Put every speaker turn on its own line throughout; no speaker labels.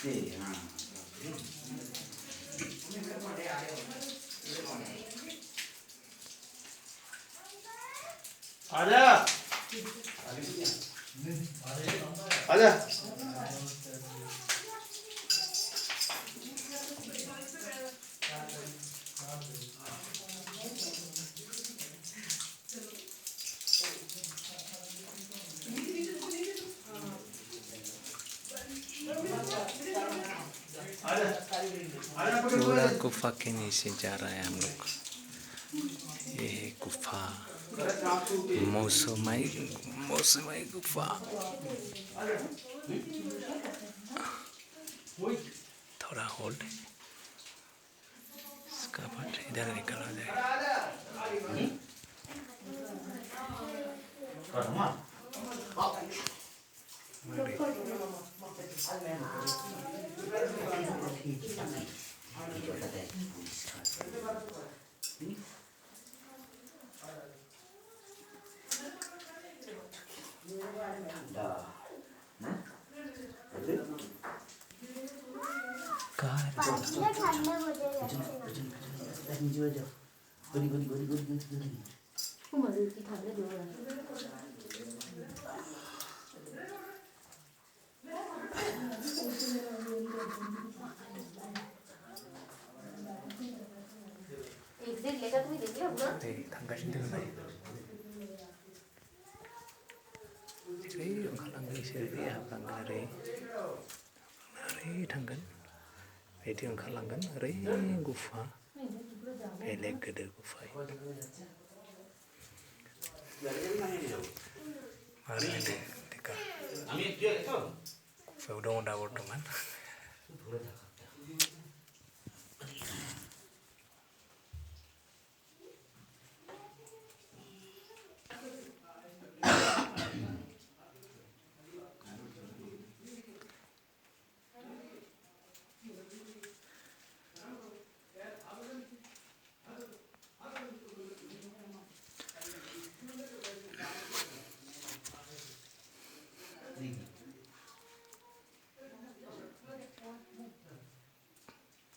네, 아.
आजा आजा
पूरा गुफा के नीचे जा रहा है हम लोग। ये है गुफा, मौसमाई गुफा। थोड़ा होल्ड, इसका पार्ट इधर निकला जाए। Itu oंखारलांगोन ओरै गुफा, बेलेग गेदेर गुफा। गुफायाव दङ दा बर्थमान।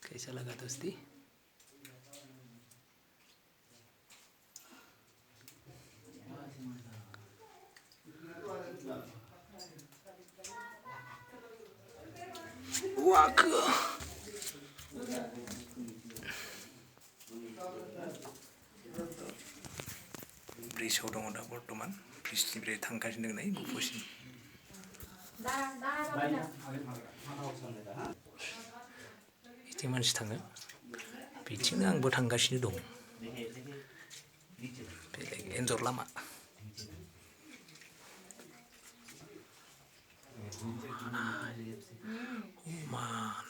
कैसा लगा दोस्ती? वाक ब्रिजआव दङ दा बर्थमान। ब्रिजनिफ्राय थांगासिनो नै गुफासिम। बिथिं मानसि थाङो, बिथिंनो आंबो थांगासिनो दं। बेलेग एन्जर लामा।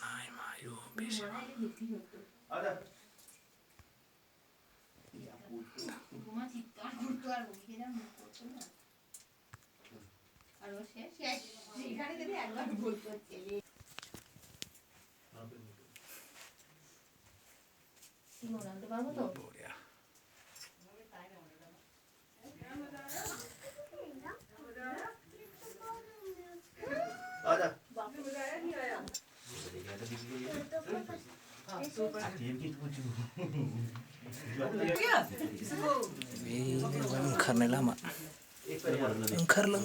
नाय मायु बेसेबां। बढिया। ओंखारनाय लामा।